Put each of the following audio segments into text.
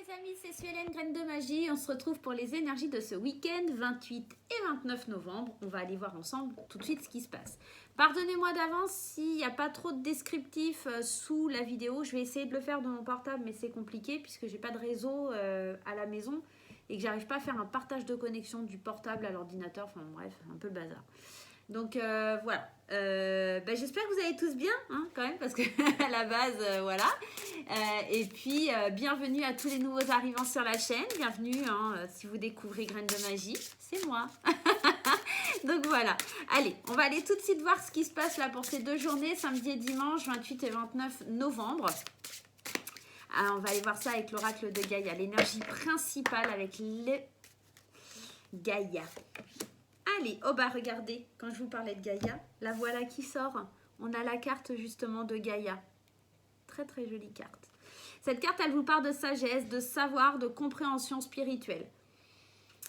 les amis, c'est Suélène Graine de Magie. On se retrouve pour les énergies de ce week-end 28 et 29 novembre. On va aller voir ensemble tout de suite ce qui se passe. Pardonnez-moi d'avance s'il n'y a pas trop de descriptifs sous la vidéo. Je vais essayer de le faire de mon portable, mais c'est compliqué puisque j'ai pas de réseau à la maison et que j'arrive pas à faire un partage de connexion du portable à l'ordinateur. Enfin bref, un peu le bazar. Donc voilà, j'espère que vous allez tous bien hein, quand même parce que à la base voilà. Et puis bienvenue à tous les nouveaux arrivants sur la chaîne, bienvenue hein, si vous découvrez Graines de Magie, c'est moi. Donc voilà, allez, on va aller tout de suite voir ce qui se passe là pour ces deux journées, samedi et dimanche 28 et 29 novembre. Alors, on va aller voir ça avec l'oracle de Gaïa, l'énergie principale avec les Gaïa. Allez, oh bah regardez, quand je vous parlais de Gaïa, la voilà qui sort. On a la carte justement de Gaïa. Très très jolie carte. Cette carte, elle vous parle de sagesse, de savoir, de compréhension spirituelle.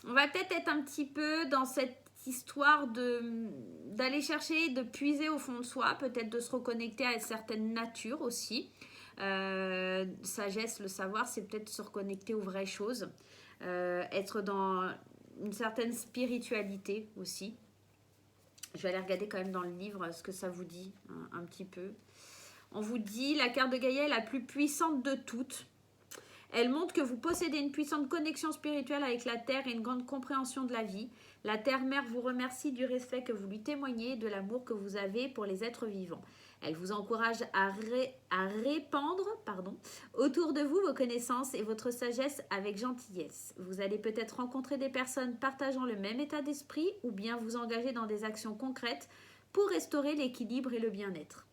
On va peut-être être un petit peu dans cette histoire d'aller chercher, de puiser au fond de soi, peut-être de se reconnecter à certaines natures aussi. Sagesse, le savoir, c'est peut-être se reconnecter aux vraies choses. Être dans une certaine spiritualité aussi. Je vais aller regarder quand même dans le livre ce que ça vous dit un petit peu. On vous dit la carte de Gaïa est la plus puissante de toutes. Elle montre que vous possédez une puissante connexion spirituelle avec la Terre et une grande compréhension de la vie. La Terre-Mère vous remercie du respect que vous lui témoignez et de l'amour que vous avez pour les êtres vivants. Elle vous encourage à répandre autour de vous vos connaissances et votre sagesse avec gentillesse. Vous allez peut-être rencontrer des personnes partageant le même état d'esprit ou bien vous engager dans des actions concrètes pour restaurer l'équilibre et le bien-être.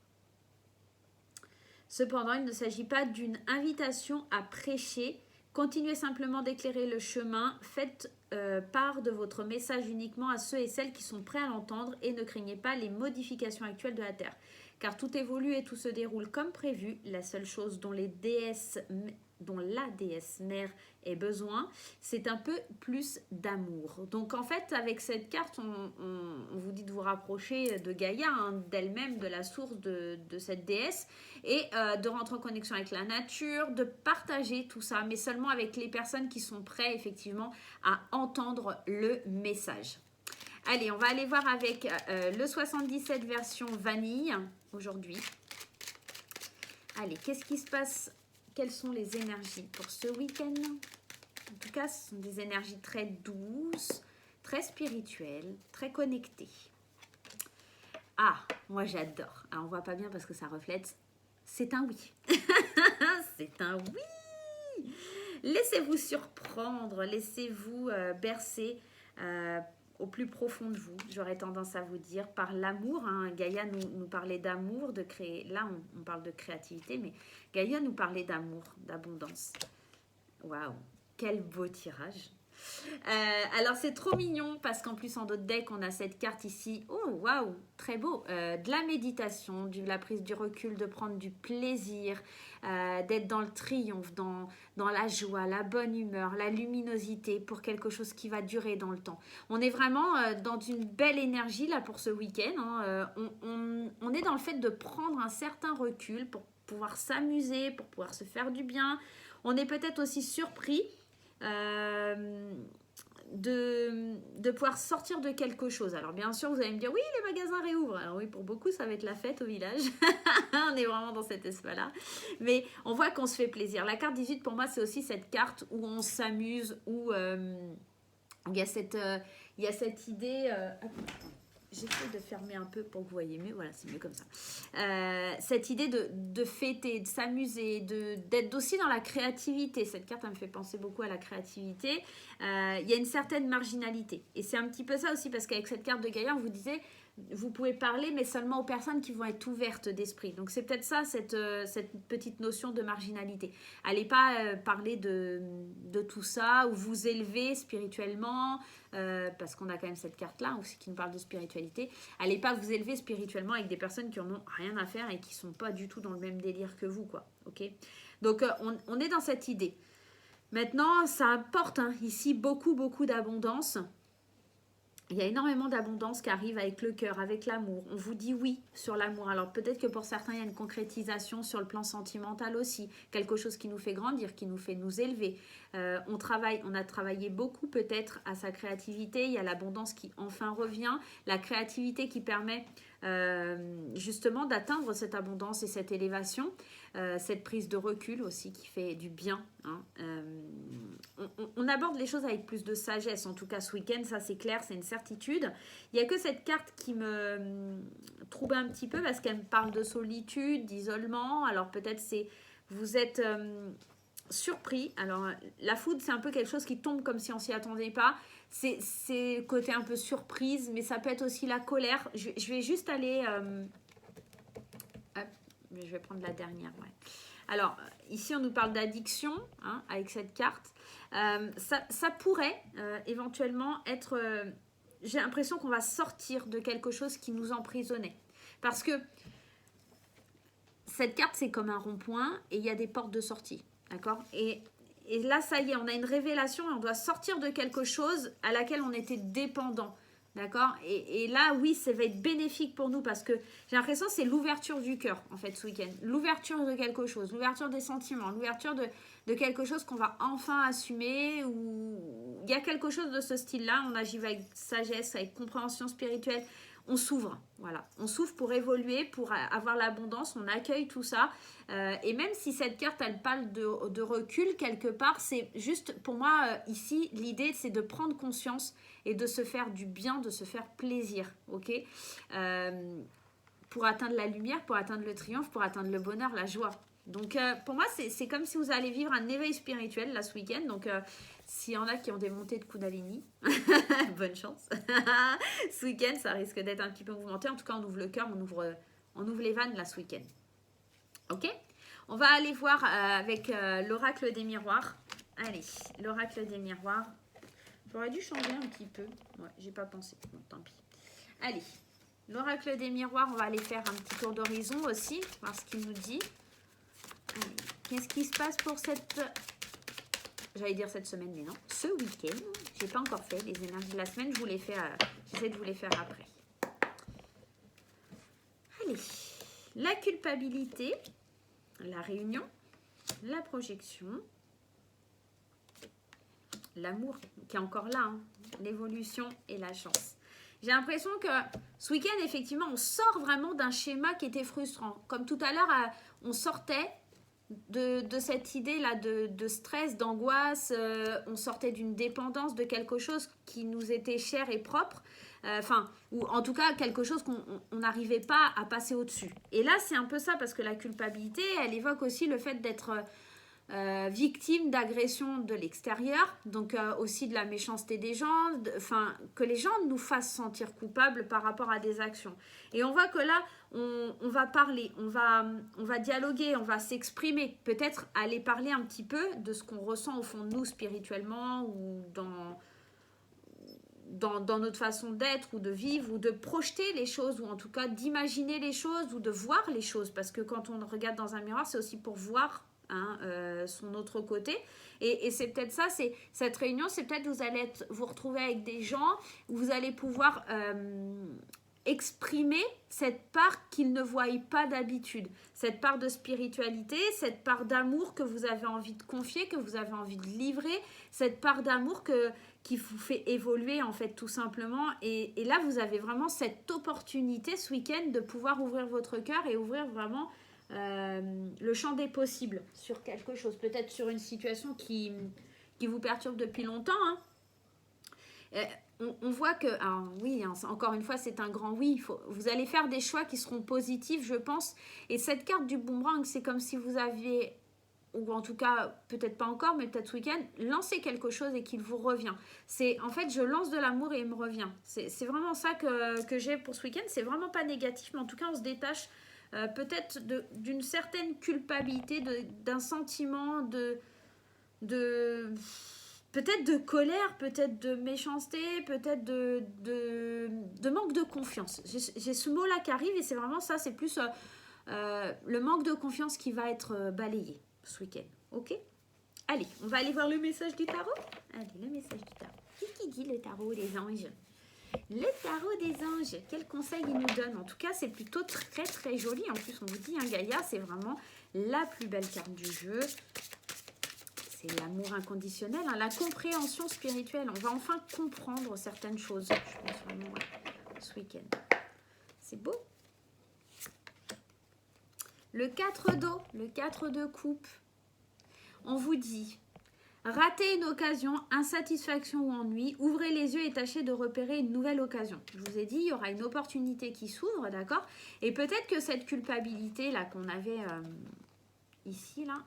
Cependant, il ne s'agit pas d'une invitation à prêcher. Continuez simplement d'éclairer le chemin. Faites part de votre message uniquement à ceux et celles qui sont prêts à l'entendre et ne craignez pas les modifications actuelles de la Terre. Car tout évolue et tout se déroule comme prévu. La seule chose dont la déesse mère ait besoin, c'est un peu plus d'amour. Donc en fait, avec cette carte, on vous dit de vous rapprocher de Gaïa, hein, d'elle-même, de la source de cette déesse, et de rentrer en connexion avec la nature, de partager tout ça, mais seulement avec les personnes qui sont prêtes effectivement à entendre le message. Allez, on va aller voir avec le 77 version vanille aujourd'hui. Allez, qu'est-ce qui se passe? Quelles sont les énergies pour ce week-end? En tout cas, ce sont des énergies très douces, très spirituelles, très connectées. Ah, moi j'adore. Alors, on voit pas bien parce que ça reflète. C'est un oui. C'est un oui. Laissez-vous surprendre, laissez-vous bercer au plus profond de vous, j'aurais tendance à vous dire, par l'amour. Hein. Gaïa nous parlait d'amour, de créer. Là, on parle de créativité, mais Gaïa nous parlait d'amour, d'abondance. Waouh, quel beau tirage. Alors c'est trop mignon parce qu'en plus en d'autres decks on a cette carte ici, oh waouh, très beau, de la méditation, de la prise du recul, de prendre du plaisir, d'être dans le triomphe, dans la joie, la bonne humeur, la luminosité pour quelque chose qui va durer dans le temps. On est vraiment dans une belle énergie là pour ce week-end, hein. On est dans le fait de prendre un certain recul pour pouvoir s'amuser, pour pouvoir se faire du bien. On est peut-être aussi surpris de pouvoir sortir de quelque chose. Alors bien sûr vous allez me dire oui, les magasins réouvrent. Alors oui, pour beaucoup ça va être la fête au village. On est vraiment dans cet espace là, mais on voit qu'on se fait plaisir. La carte 18 pour moi c'est aussi cette carte où on s'amuse, où il y a cette idée j'essaie de fermer un peu pour que vous voyez mieux. Voilà, c'est mieux comme ça. Cette idée de fêter, de s'amuser, d'être aussi dans la créativité. Cette carte, elle me fait penser beaucoup à la créativité. Il y a une certaine marginalité. Et c'est un petit peu ça aussi, parce qu'avec cette carte de Gaïa, on vous disait, vous pouvez parler, mais seulement aux personnes qui vont être ouvertes d'esprit. Donc c'est peut-être ça, cette petite notion de marginalité. Allez pas parler de tout ça, ou vous élever spirituellement, parce qu'on a quand même cette carte-là aussi qui nous parle de spiritualité. Allez pas vous élever spirituellement avec des personnes qui en ont rien à faire et qui sont pas du tout dans le même délire que vous, quoi. Ok? Donc on est dans cette idée. Maintenant, ça apporte ici beaucoup d'abondance. Il y a énormément d'abondance qui arrive avec le cœur, avec l'amour. On vous dit oui sur l'amour. Alors peut-être que pour certains, il y a une concrétisation sur le plan sentimental aussi. Quelque chose qui nous fait grandir, qui nous fait nous élever. On a travaillé beaucoup peut-être à sa créativité. Il y a l'abondance qui enfin revient. La créativité qui permet justement d'atteindre cette abondance et cette élévation. Cette prise de recul aussi qui fait du bien. Hein. On aborde les choses avec plus de sagesse, en tout cas ce week-end, ça c'est clair, c'est une certitude. Il n'y a que cette carte qui me trouble un petit peu parce qu'elle me parle de solitude, d'isolement. Alors peut-être vous êtes surpris. Alors la foudre, c'est un peu quelque chose qui tombe comme si on s'y attendait pas. C'est côté un peu surprise, mais ça peut être aussi la colère. Je vais juste aller... je vais prendre la dernière, ouais. Alors, ici, on nous parle d'addiction, hein, avec cette carte. Ça pourrait éventuellement être... j'ai l'impression qu'on va sortir de quelque chose qui nous emprisonnait. Parce que cette carte, c'est comme un rond-point et il y a des portes de sortie. D'accord ? Et là, ça y est, on a une révélation et on doit sortir de quelque chose à laquelle on était dépendant. D'accord ? Et là, oui, ça va être bénéfique pour nous parce que j'ai l'impression que c'est l'ouverture du cœur, en fait, ce week-end. L'ouverture de quelque chose, l'ouverture des sentiments, l'ouverture de quelque chose qu'on va enfin assumer. Ou il y a quelque chose de ce style-là. On agit avec sagesse, avec compréhension spirituelle. On s'ouvre, voilà. On s'ouvre pour évoluer, pour avoir l'abondance. On accueille tout ça. Et même si cette carte, elle parle de recul quelque part, c'est juste, pour moi, ici, l'idée, c'est de prendre conscience et de se faire du bien, de se faire plaisir, ok, pour atteindre la lumière, pour atteindre le triomphe, pour atteindre le bonheur, la joie. Donc, pour moi, c'est comme si vous allez vivre un éveil spirituel, là, ce week-end. Donc, s'il y en a qui ont des montées de Kundalini, bonne chance. Ce week-end, ça risque d'être un petit peu mouvementé. En tout cas, on ouvre le cœur, on ouvre les vannes, là, ce week-end. Ok ? On va aller voir avec l'oracle des miroirs. Allez, l'oracle des miroirs. J'aurais dû changer un petit peu. Ouais, j'ai pas pensé. Bon, tant pis. Allez, l'oracle des miroirs, on va aller faire un petit tour d'horizon aussi, voir ce qu'il nous dit. Allez, qu'est-ce qui se passe pour cette... J'allais dire cette semaine, mais non. Ce week-end, j'ai pas encore fait les énergies de la semaine. J'essaie de vous les faire après. Allez, la culpabilité, la réunion, la projection, l'amour qui est encore là, hein, l'évolution et la chance. J'ai l'impression que ce week-end, effectivement, on sort vraiment d'un schéma qui était frustrant. Comme tout à l'heure, on sortait de cette idée-là de stress, d'angoisse, on sortait d'une dépendance de quelque chose qui nous était cher et propre, ou en tout cas quelque chose qu'on n'arrivait pas à passer au-dessus. Et là, c'est un peu ça, parce que la culpabilité, elle évoque aussi le fait d'être victime d'agressions de l'extérieur, donc aussi de la méchanceté des gens, que les gens nous fassent sentir coupables par rapport à des actions. Et on voit que là, on va parler, on va dialoguer, on va s'exprimer, peut-être aller parler un petit peu de ce qu'on ressent au fond de nous spirituellement ou dans notre façon d'être ou de vivre ou de projeter les choses ou en tout cas d'imaginer les choses ou de voir les choses, parce que quand on regarde dans un miroir, c'est aussi pour voir son autre côté, et c'est peut-être ça, c'est cette réunion, c'est peut-être vous allez vous retrouver avec des gens où vous allez pouvoir exprimer cette part qu'ils ne voient pas d'habitude, cette part de spiritualité, cette part d'amour que vous avez envie de confier, que vous avez envie de livrer, cette part d'amour qui vous fait évoluer en fait tout simplement, et là vous avez vraiment cette opportunité ce week-end de pouvoir ouvrir votre cœur et ouvrir vraiment le champ des possibles sur quelque chose, peut-être sur une situation qui vous perturbe depuis longtemps, hein. On voit que, alors oui, hein, encore une fois, c'est un grand oui. Vous allez faire des choix qui seront positifs, je pense. Et cette carte du boomerang, c'est comme si vous aviez, ou en tout cas, peut-être pas encore, mais peut-être ce week-end, lancé quelque chose et qu'il vous revient. C'est, en fait, je lance de l'amour et il me revient. C'est vraiment ça que j'ai pour ce week-end. C'est vraiment pas négatif, mais en tout cas, on se détache peut-être d'une certaine culpabilité, d'un sentiment peut-être de colère, peut-être de méchanceté, peut-être de manque de confiance. J'ai ce mot-là qui arrive et c'est vraiment ça, c'est plus le manque de confiance qui va être balayé ce week-end. Ok ? Allez, on va aller voir le message du tarot. Allez, le message du tarot. Qu'est-ce qu'il dit le tarot, les anges ? Les tarots des anges, quels conseils ils nous donnent? En tout cas, c'est plutôt très très joli. En plus, on vous dit, hein, Gaïa, c'est vraiment la plus belle carte du jeu. C'est l'amour inconditionnel, hein, la compréhension spirituelle. On va enfin comprendre certaines choses, je pense vraiment, ouais, ce week-end. C'est beau. Le 4 d'eau, le 4 de coupe. On vous dit... Ratez une occasion, insatisfaction ou ennui, ouvrez les yeux et tâchez de repérer une nouvelle occasion. Je vous ai dit, il y aura une opportunité qui s'ouvre, d'accord? Et peut-être que cette culpabilité là qu'on avait ici, là,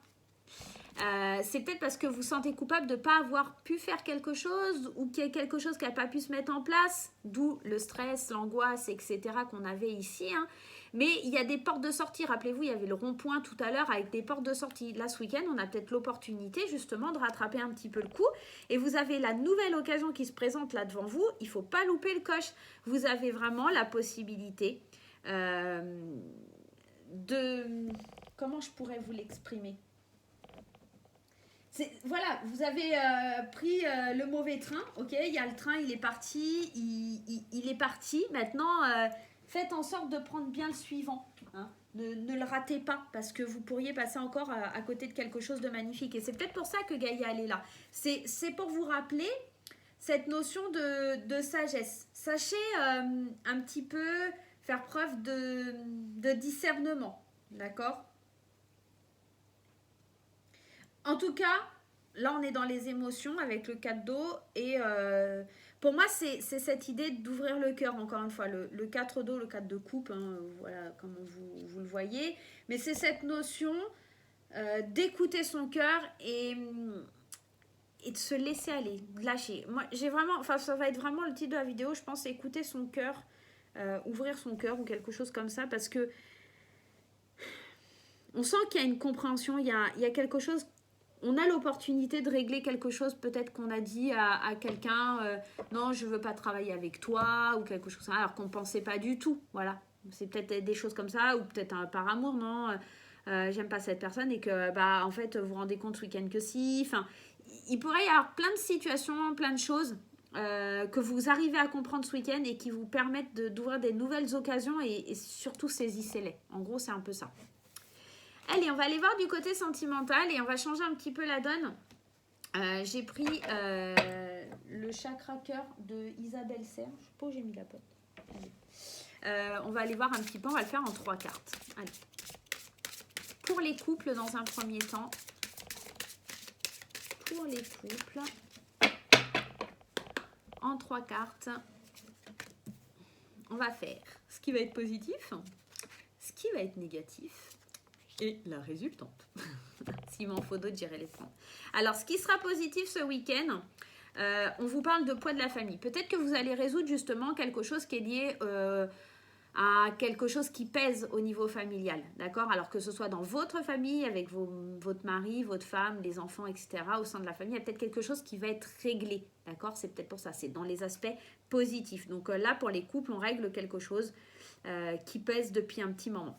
c'est peut-être parce que vous vous sentez coupable de ne pas avoir pu faire quelque chose ou qu'il y a quelque chose qui n'a pas pu se mettre en place, d'où le stress, l'angoisse, etc. qu'on avait ici, hein. Mais il y a des portes de sortie. Rappelez-vous, il y avait le rond-point tout à l'heure avec des portes de sortie. Là, ce week-end, on a peut-être l'opportunité justement de rattraper un petit peu le coup. Et vous avez la nouvelle occasion qui se présente là devant vous. Il ne faut pas louper le coche. Vous avez vraiment la possibilité de... Comment je pourrais vous l'exprimer? Voilà, vous avez pris le mauvais train, ok? Il y a le train, il est parti, il est parti. Maintenant... faites en sorte de prendre bien le suivant. Hein. Ne le ratez pas parce que vous pourriez passer encore à côté de quelque chose de magnifique. Et c'est peut-être pour ça que Gaïa, elle est là. C'est pour vous rappeler cette notion de sagesse. Sachez un petit peu faire preuve de discernement. D'accord? En tout cas, là, on est dans les émotions avec le 4 d'eau et... pour moi, c'est cette idée d'ouvrir le cœur, encore une fois, le 4 d'eau, le 4 de coupe, hein, voilà comment vous le voyez. Mais c'est cette notion d'écouter son cœur et de se laisser aller, de lâcher. Moi, j'ai vraiment, enfin, ça va être vraiment le titre de la vidéo, je pense, écouter son cœur, ouvrir son cœur ou quelque chose comme ça, parce que on sent qu'il y a une compréhension, il y a quelque chose. On a l'opportunité de régler quelque chose, peut-être qu'on a dit à quelqu'un non, je veux pas travailler avec toi ou quelque chose comme ça, alors qu'on pensait pas du tout. Voilà, c'est peut-être des choses comme ça ou peut-être par amour, non, j'aime pas cette personne et que bah en fait vous vous rendez compte ce week-end que si. Enfin, il pourrait y avoir plein de situations, plein de choses que vous arrivez à comprendre ce week-end et qui vous permettent d'ouvrir des nouvelles occasions et surtout saisissez-les. En gros, c'est un peu ça. Allez, on va aller voir du côté sentimental et on va changer un petit peu la donne. J'ai pris le chakra cœur de Isabelle Serre. Je sais pas où j'ai mis la pote. Allez. On va aller voir un petit peu, on va le faire en 3 cartes. Allez. Pour les couples dans un premier temps. Pour les couples. En 3 cartes. On va faire ce qui va être positif, ce qui va être négatif. Et la résultante. S'il m'en faut d'autres, j'irai les prendre. Alors, ce qui sera positif ce week-end, on vous parle de poids de la famille. Peut-être que vous allez résoudre justement quelque chose qui est lié à quelque chose qui pèse au niveau familial. D'accord? Alors que ce soit dans votre famille, avec votre mari, votre femme, les enfants, etc. Au sein de la famille, il y a peut-être quelque chose qui va être réglé. D'accord? C'est peut-être pour ça. C'est dans les aspects positifs. Donc là, pour les couples, on règle quelque chose qui pèse depuis un petit moment.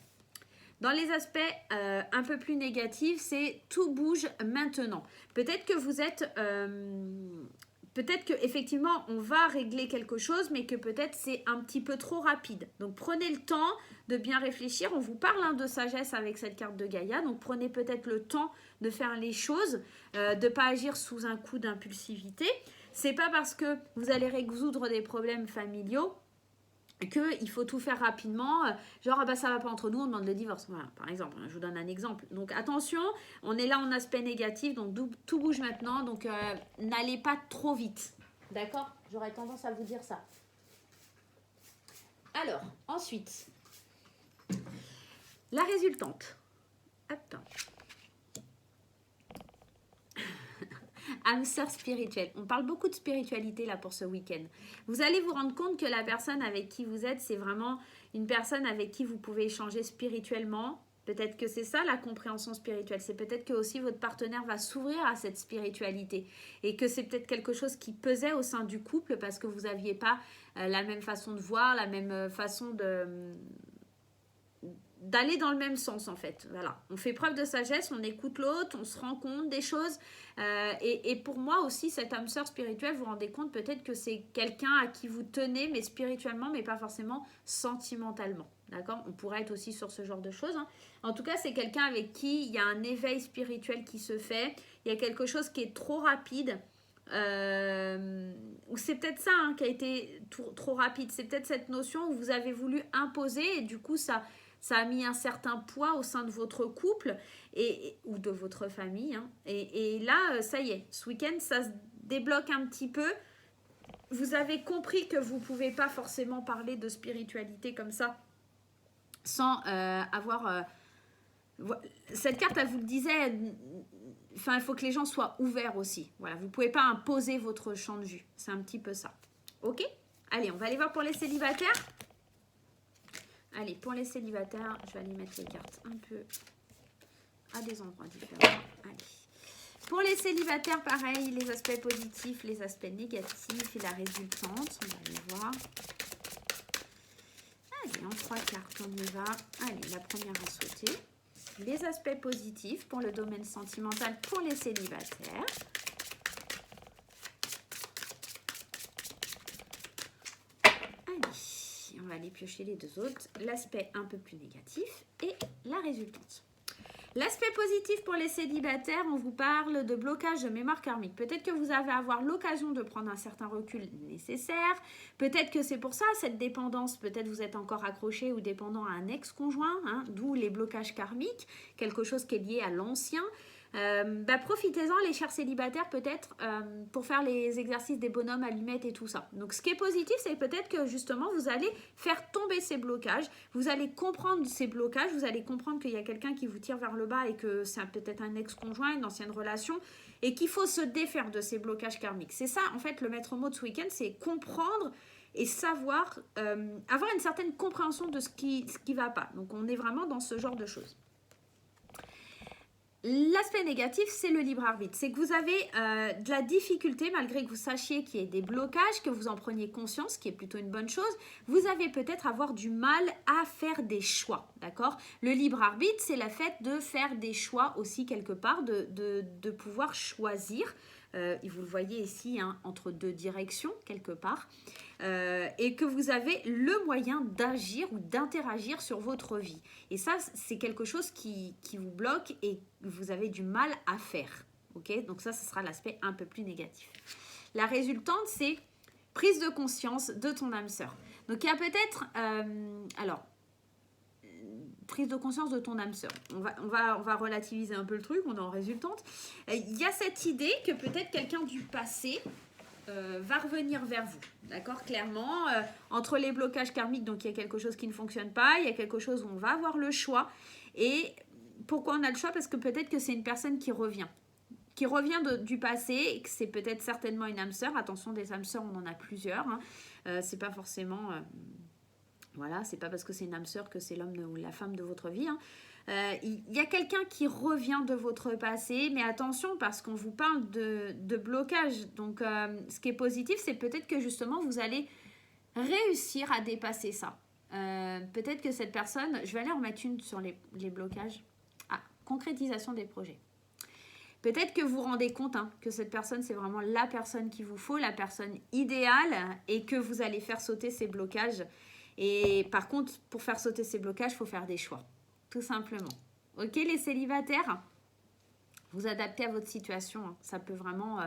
Dans les aspects un peu plus négatifs, c'est tout bouge maintenant. Peut-être que vous êtes... peut-être qu'effectivement, on va régler quelque chose, mais que peut-être c'est un petit peu trop rapide. Donc, prenez le temps de bien réfléchir. On vous parle de sagesse avec cette carte de Gaïa. Donc, prenez peut-être le temps de faire les choses, de ne pas agir sous un coup d'impulsivité. C'est pas parce que vous allez résoudre des problèmes familiaux qu'il faut tout faire rapidement, genre bah, ça va pas entre nous, on demande le divorce, voilà, par exemple, je vous donne un exemple. Donc attention, on est là en aspect négatif, donc tout bouge maintenant, donc n'allez pas trop vite, d'accord? J'aurais tendance à vous dire ça. Alors, ensuite, la résultante. Hop. Âme sœur spirituelle. On parle beaucoup de spiritualité là pour ce week-end. Vous allez vous rendre compte que la personne avec qui vous êtes, c'est vraiment une personne avec qui vous pouvez échanger spirituellement. Peut-être que c'est ça la compréhension spirituelle. C'est peut-être que aussi votre partenaire va s'ouvrir à cette spiritualité et que c'est peut-être quelque chose qui pesait au sein du couple parce que vous n'aviez pas la même façon de voir, la même façon d'aller dans le même sens en fait. Voilà, on fait preuve de sagesse, on écoute l'autre, on se rend compte des choses. Et pour moi aussi, cette âme sœur spirituelle, vous vous rendez compte peut-être que c'est quelqu'un à qui vous tenez, mais spirituellement, mais pas forcément sentimentalement. D'accord? On pourrait être aussi sur ce genre de choses. Hein. En tout cas, c'est quelqu'un avec qui il y a un éveil spirituel qui se fait. Il y a quelque chose qui est trop rapide. Ou c'est peut-être ça qui a été trop rapide. C'est peut-être cette notion où vous avez voulu imposer et du coup, ça a mis un certain poids au sein de votre couple ou de votre famille. Hein. Et là, ça y est, ce week-end, ça se débloque un petit peu. Vous avez compris que vous ne pouvez pas forcément parler de spiritualité comme ça sans avoir... cette carte, elle vous le disait, enfin, il faut que les gens soient ouverts aussi. Voilà, vous ne pouvez pas imposer votre champ de vue. C'est un petit peu ça. Ok? Allez, on va aller voir pour les célibataires. Allez, pour les célibataires, je vais aller mettre les cartes un peu à des endroits différents. Allez. Pour les célibataires, pareil, les aspects positifs, les aspects négatifs et la résultante. On va aller voir. Allez, en 3 cartes, on y va. Allez, la première à sauter. Les aspects positifs pour le domaine sentimental pour les célibataires. Allez, on va aller piocher les deux autres. L'aspect un peu plus négatif et la résultante. L'aspect positif pour les célibataires, on vous parle de blocage de mémoire karmique. Peut-être que vous allez avoir l'occasion de prendre un certain recul nécessaire. Peut-être que c'est pour ça, cette dépendance, peut-être vous êtes encore accroché ou dépendant à un ex-conjoint, hein, d'où les blocages karmiques, quelque chose qui est lié à l'ancien. Profitez-en les chers célibataires peut-être pour faire les exercices des bonhommes allumettes et tout ça. Donc ce qui est positif, c'est peut-être que justement vous allez faire tomber ces blocages, vous allez comprendre ces blocages, vous allez comprendre qu'il y a quelqu'un qui vous tire vers le bas et que c'est peut-être un ex-conjoint, une ancienne relation et qu'il faut se défaire de ces blocages karmiques. C'est ça en fait le maître mot de ce week-end, c'est comprendre et savoir, avoir une certaine compréhension de ce qui va pas. Donc on est vraiment dans ce genre de choses. L'aspect négatif, c'est le libre arbitre. C'est que vous avez de la difficulté, malgré que vous sachiez qu'il y ait des blocages, que vous en preniez conscience, ce qui est plutôt une bonne chose. Vous avez peut-être avoir du mal à faire des choix, d'accord? Le libre arbitre, c'est le fait de faire des choix aussi quelque part, de pouvoir choisir. Vous le voyez ici, hein, entre deux directions, quelque part. Et que vous avez le moyen d'agir ou d'interagir sur votre vie. Et ça, c'est quelque chose qui vous bloque et vous avez du mal à faire. Okay? Donc ça, ce sera l'aspect un peu plus négatif. La résultante, c'est prise de conscience de ton âme sœur. Donc il y a peut-être... prise de conscience de ton âme sœur. On va relativiser un peu le truc, on est en résultante. Il y a cette idée que peut-être quelqu'un du passé va revenir vers vous, d'accord? Clairement, entre les blocages karmiques, donc il y a quelque chose qui ne fonctionne pas, il y a quelque chose où on va avoir le choix. Et pourquoi on a le choix? Parce que peut-être que c'est une personne qui revient du passé, et que c'est peut-être certainement une âme sœur. Attention, des âmes sœurs, on en a plusieurs. Hein. C'est pas forcément... voilà, c'est pas parce que c'est une âme sœur que c'est l'homme ou la femme de votre vie. Hein. Il y a quelqu'un qui revient de votre passé, mais attention parce qu'on vous parle de blocage. Donc, ce qui est positif, c'est peut-être que justement, vous allez réussir à dépasser ça. Peut-être que cette personne, je vais aller en mettre une sur les blocages. Ah, concrétisation des projets. Peut-être que vous vous rendez compte que cette personne, c'est vraiment la personne qu'il vous faut, la personne idéale, et que vous allez faire sauter ces blocages. Et par contre, pour faire sauter ces blocages, il faut faire des choix. Tout simplement. Ok, les célibataires, vous adaptez à votre situation. Hein. Ça peut vraiment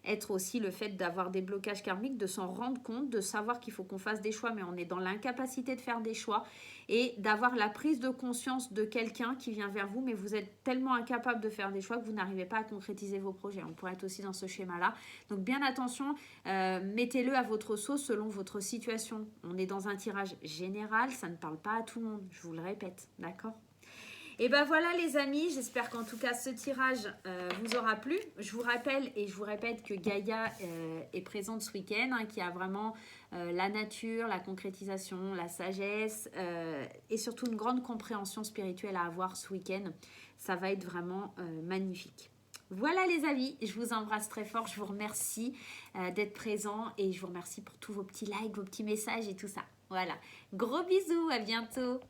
être aussi le fait d'avoir des blocages karmiques, de s'en rendre compte, de savoir qu'il faut qu'on fasse des choix, mais on est dans l'incapacité de faire des choix et d'avoir la prise de conscience de quelqu'un qui vient vers vous, mais vous êtes tellement incapable de faire des choix que vous n'arrivez pas à concrétiser vos projets. On pourrait être aussi dans ce schéma-là. Donc bien attention, mettez-le à votre sauce selon votre situation. On est dans un tirage général, ça ne parle pas à tout le monde, je vous le répète, d'accord ? Et ben voilà les amis, j'espère qu'en tout cas ce tirage vous aura plu. Je vous rappelle et je vous répète que Gaïa est présente ce week-end, qui a vraiment la nature, la concrétisation, la sagesse et surtout une grande compréhension spirituelle à avoir ce week-end. Ça va être vraiment magnifique. Voilà les amis, je vous embrasse très fort, je vous remercie d'être présents et je vous remercie pour tous vos petits likes, vos petits messages et tout ça. Voilà, gros bisous, à bientôt.